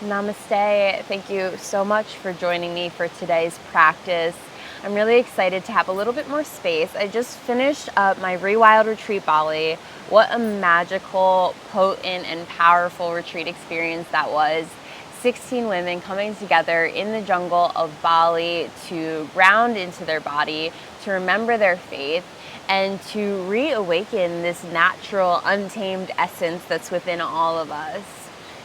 Namaste. Thank you so much for joining me for today's practice. I'm really excited to have a little bit more space. I just finished up my Rewild Retreat Bali. What a magical, potent, and powerful retreat experience that was. 16 women coming together in the jungle of Bali to ground into their body, to remember their faith, and to reawaken this natural, untamed essence that's within all of us.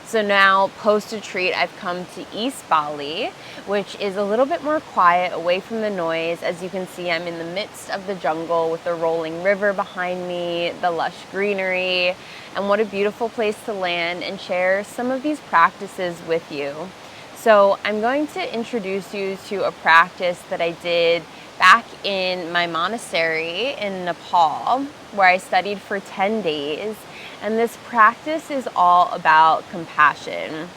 So now, post-retreat, I've come to East Bali, which is a little bit more quiet, away from the noise. As you can see, I'm in the midst of the jungle with the rolling river behind me, the lush greenery, and what a beautiful place to land and share some of these practices with you. So I'm going to introduce you to a practice that I did back in my monastery in Nepal, where I studied for 10 days. And this practice is all about compassion,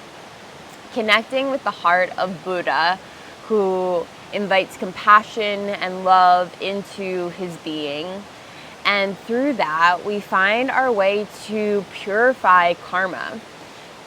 connecting with the heart of Buddha, who invites compassion and love into his being. And through that, we find our way to purify karma,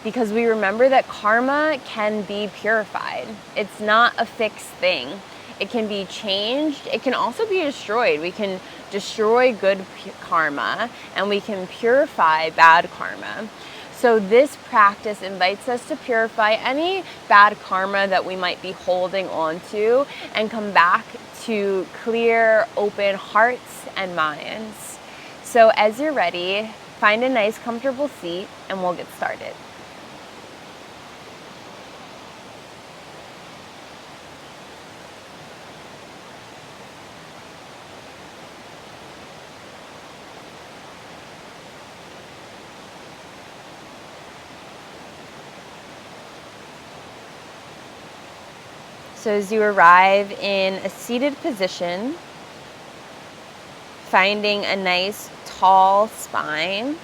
because we remember that karma can be purified. It's not a fixed thing. It can be changed. It can also be destroyed. We can destroy good karma and we can purify bad karma. So this practice invites us to purify any bad karma that we might be holding on to and come back to clear, open hearts and minds. So as you're ready, find a nice, comfortable seat and we'll get started. So as you arrive in a seated position, finding a nice tall spine,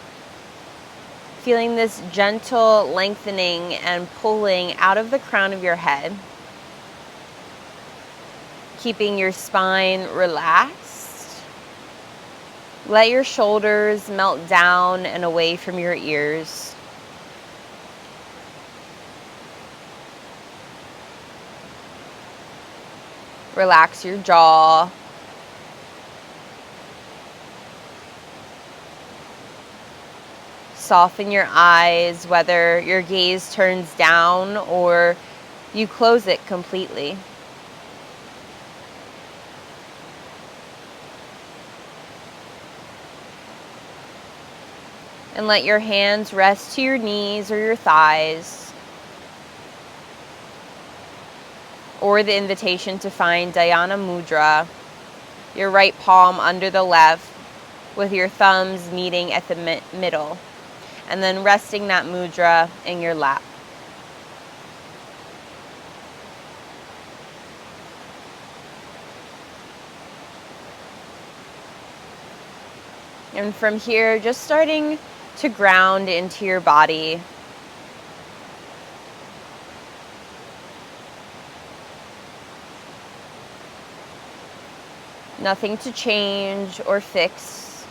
feeling this gentle lengthening and pulling out of the crown of your head, keeping your spine relaxed. Let your shoulders melt down and away from your ears. Relax your jaw. Soften your eyes, whether your gaze turns down or you close it completely. And let your hands rest to your knees or your thighs, or the invitation to find Dhyana Mudra, your right palm under the left with your thumbs meeting at the middle, and then resting that mudra in your lap. And from here, just starting to ground into your body. Nothing to change or fix.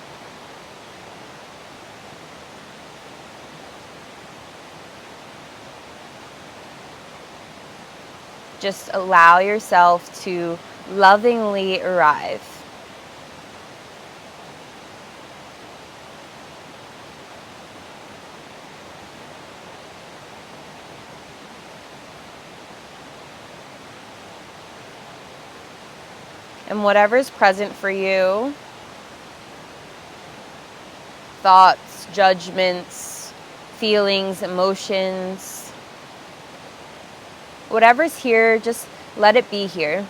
Just allow yourself to lovingly arrive. And whatever's present for you, thoughts, judgments, feelings, emotions, whatever's here, just let it be here.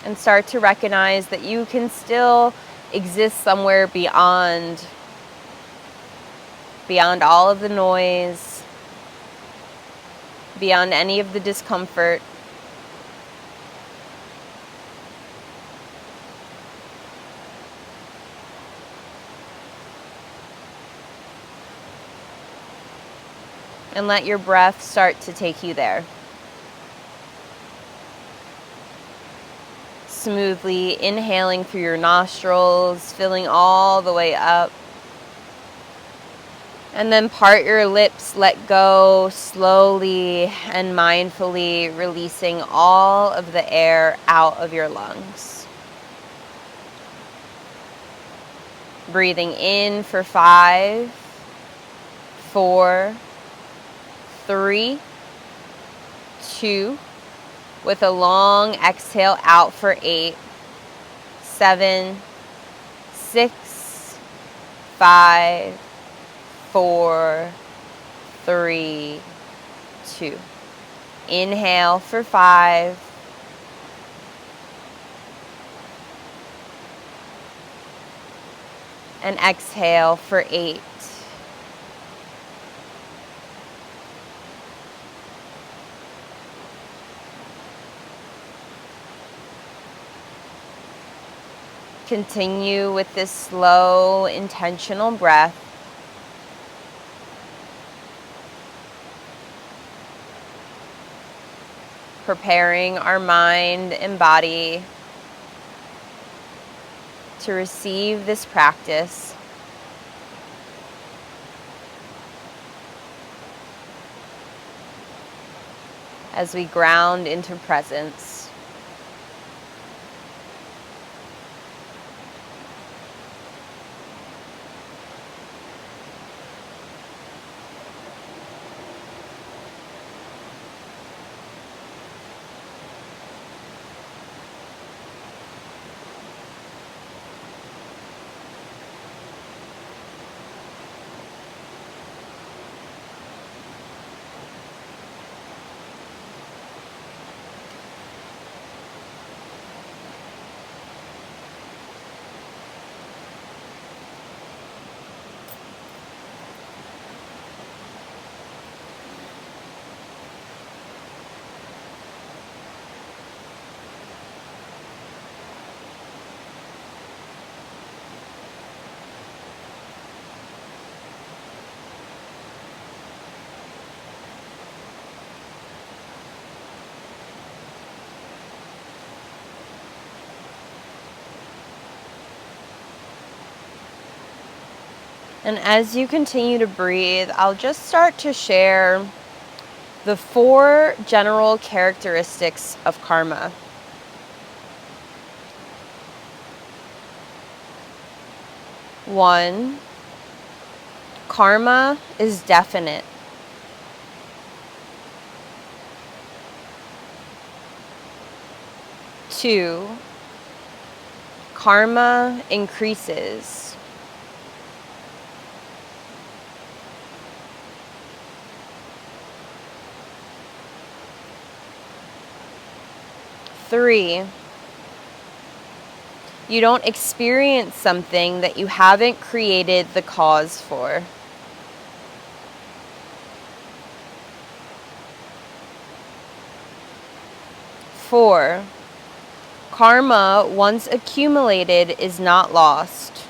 And start to recognize that you can still exist somewhere beyond all of the noise, beyond any of the discomfort. And let your breath start to take you there. Smoothly inhaling through your nostrils, filling all the way up. And then part your lips, let go slowly and mindfully, releasing all of the air out of your lungs. Breathing in for 5, 4, 3, 2, with a long exhale out for 8, 7, 6, 5, 4, 3, 2. Inhale for 5. And exhale for 8. Continue with this slow, intentional breath. Preparing our mind and body to receive this practice. As we ground into presence. And as you continue to breathe, I'll just start to share the 4 general characteristics of karma. 1, karma is definite. 2, karma increases. 3, you don't experience something that you haven't created the cause for. 4, karma, once accumulated, is not lost.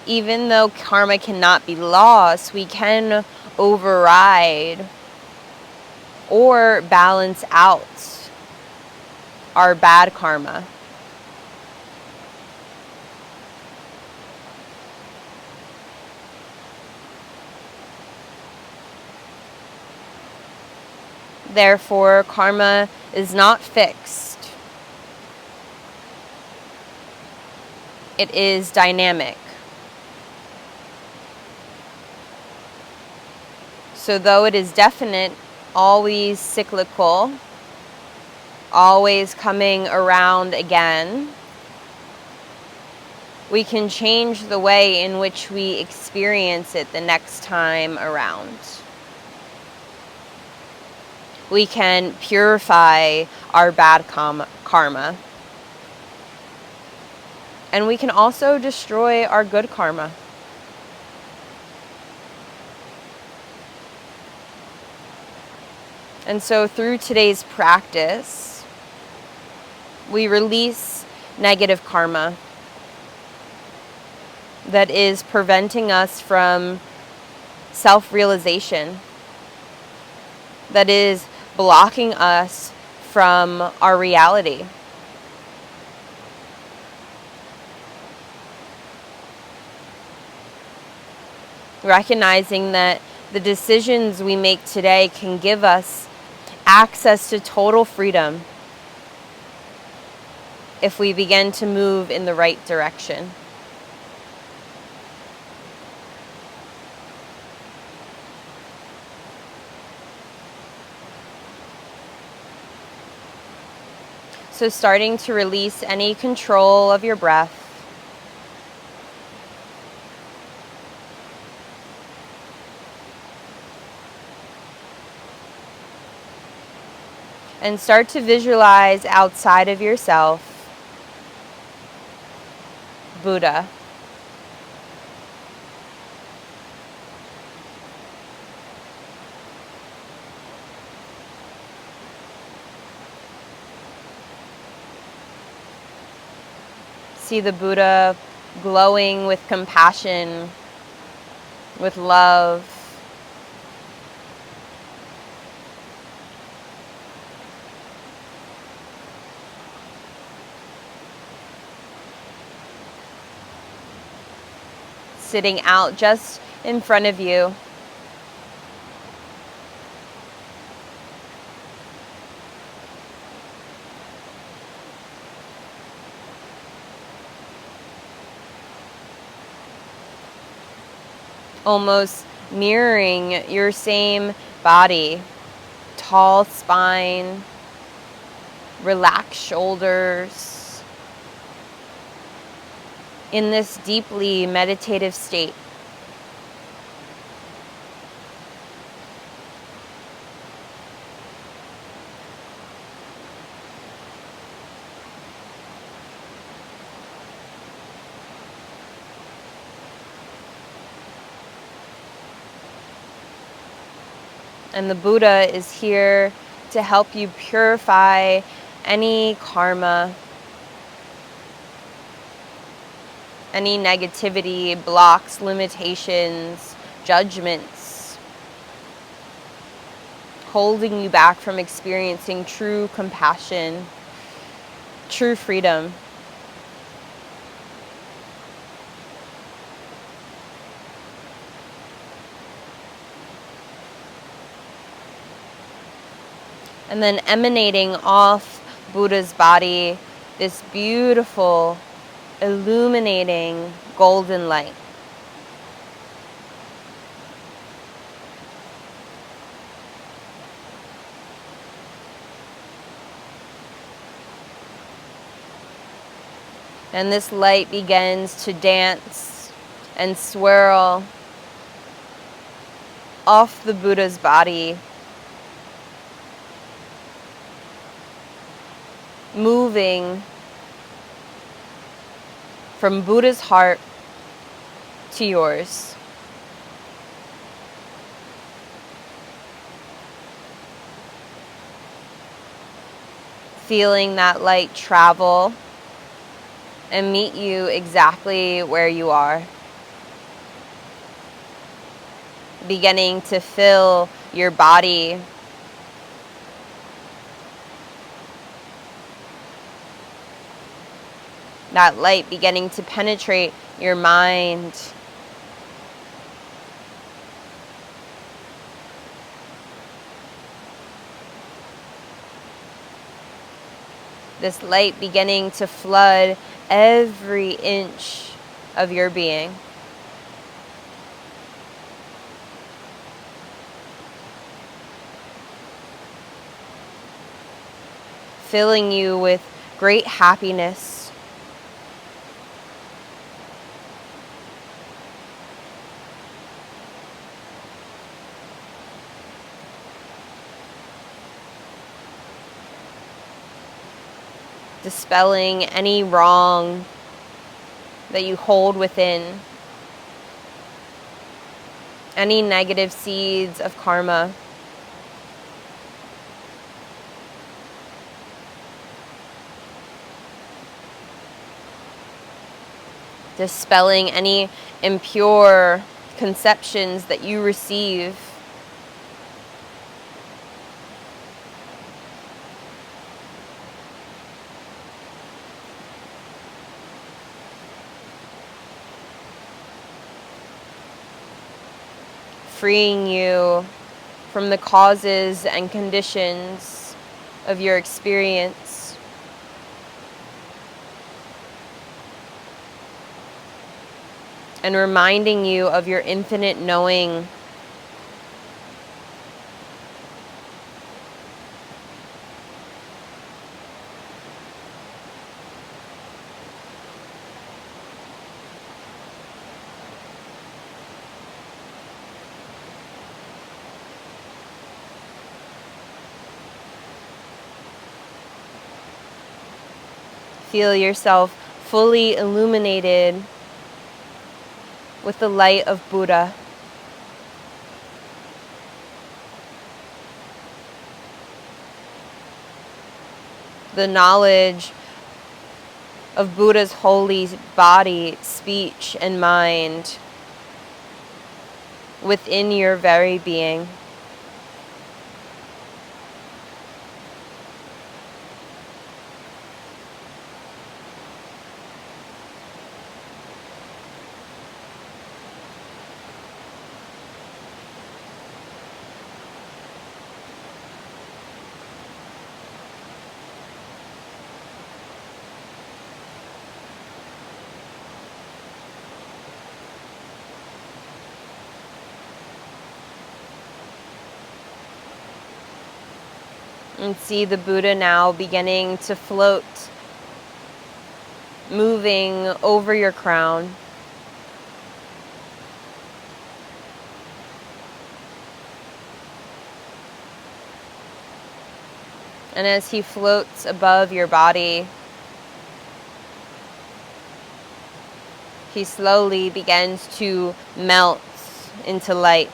Even though karma cannot be lost, we can override or balance out our bad karma. Therefore, karma is not fixed. It is dynamic. So though it is definite, always cyclical, always coming around again, we can change the way in which we experience it the next time around. We can purify our bad karma. And we can also destroy our good karma. And so through today's practice, We release negative karma that is preventing us from self-realization, that is blocking us from our reality. Recognizing that the decisions we make today can give us access to total freedom if we begin to move in the right direction. So starting to release any control of your breath. And start to visualize outside of yourself Buddha. See the Buddha glowing with compassion, with love. Sitting out just in front of you. Almost mirroring your same body. Tall spine, relaxed shoulders. In this deeply meditative state. And the Buddha is here to help you purify any karma, any negativity, blocks, limitations, judgments, holding you back from experiencing true compassion, true freedom. And then emanating off Buddha's body, this beautiful, illuminating golden light. And this light begins to dance and swirl off the Buddha's body, moving from Buddha's heart to yours. Feeling that light travel and meet you exactly where you are. Beginning to fill your body. That light beginning to penetrate your mind. This light beginning to flood every inch of your being. Filling you with great happiness. Dispelling any wrong that you hold within, any negative seeds of karma. dispelling any impure conceptions that you receive. Freeing you from the causes and conditions of your experience. And reminding you of your infinite knowing. Feel yourself fully illuminated with the light of Buddha. The knowledge of Buddha's holy body, speech, and mind within your very being. And see the Buddha now beginning to float, moving over your crown. And as he floats above your body, he slowly begins to melt into light.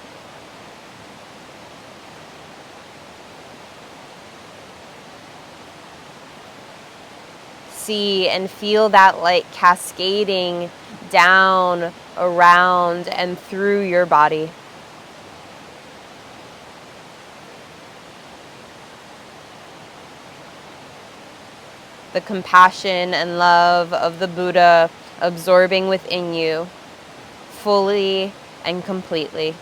See and feel that light cascading down, around, and through your body. The compassion and love of the Buddha absorbing within you fully and completely.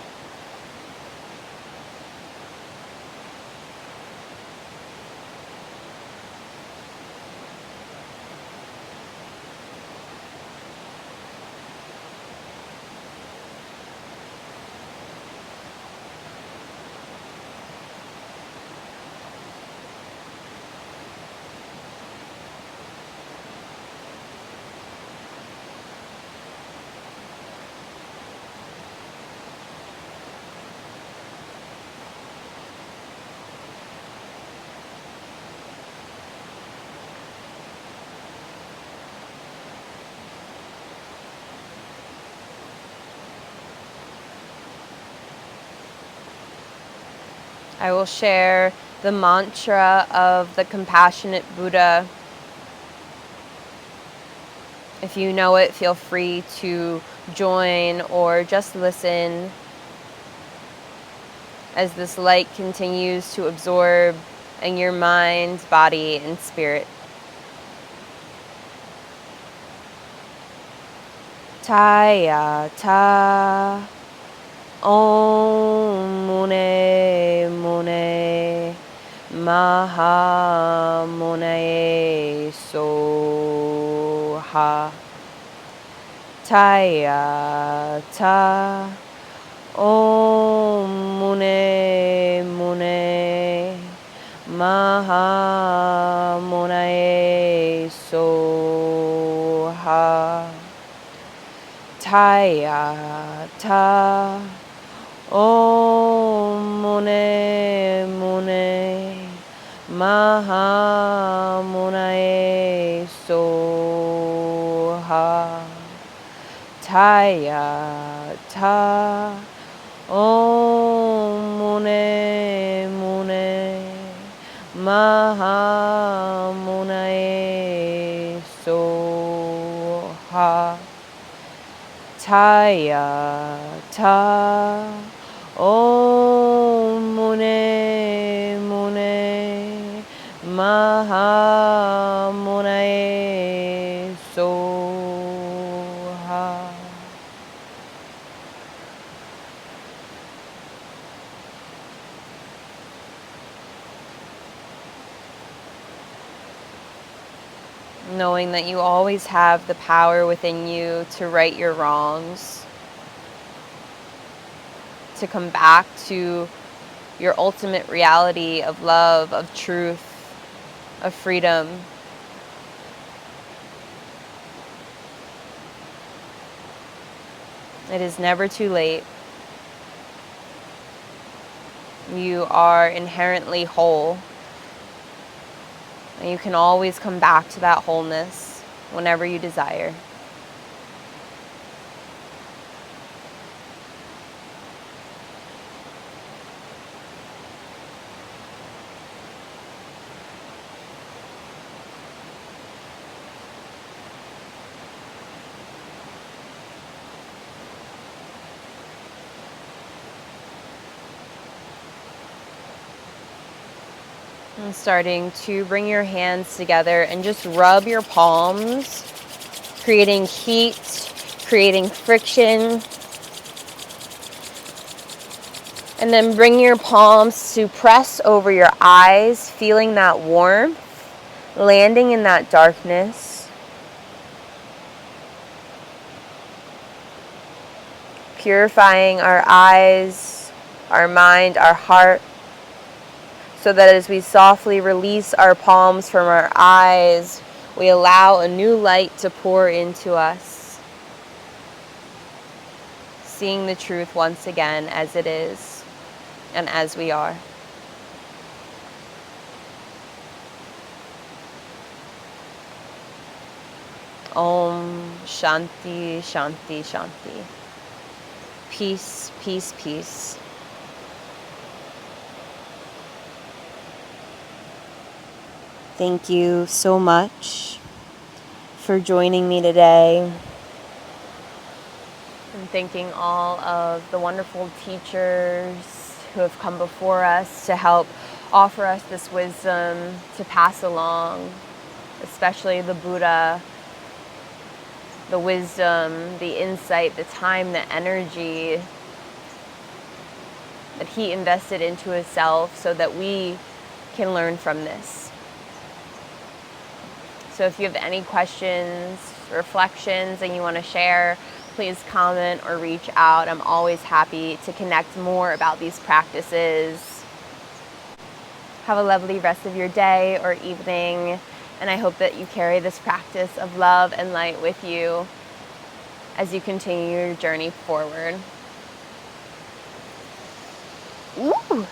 I will share the mantra of the compassionate Buddha. If you know it, feel free to join or just listen as this light continues to absorb in your mind, body, and spirit. Taya ta Om Mune Mune Maha Mune Soha Taya ta Om Mune Mune Maha Mune Soha Taya ta Om Mune Mune Maha Mune Soha Taya ta Om Mune Mune Maha Mune Soha Taya ta Om Mune Mune Maha Mune Soha. Knowing that you always have the power within you to right your wrongs, to come back to your ultimate reality of love, of truth, of freedom. It is never too late. You are inherently whole. And you can always come back to that wholeness whenever you desire. And starting to bring your hands together and just rub your palms, creating heat, creating friction. And then bring your palms to press over your eyes, feeling that warmth, landing in that darkness. Purifying our eyes, our mind, our heart, so that as we softly release our palms from our eyes, we allow a new light to pour into us. Seeing the truth once again as it is and as we are. Om Shanti, Shanti, Shanti. Peace, peace, peace. Thank you so much for joining me today. And thanking all of the wonderful teachers who have come before us to help offer us this wisdom to pass along, especially the Buddha, the wisdom, the insight, the time, the energy that he invested into himself so that we can learn from this. So if you have any questions, reflections, and you want to share, please comment or reach out. I'm always happy to connect more about these practices. Have a lovely rest of your day or evening, and I hope that you carry this practice of love and light with you as you continue your journey forward. Ooh.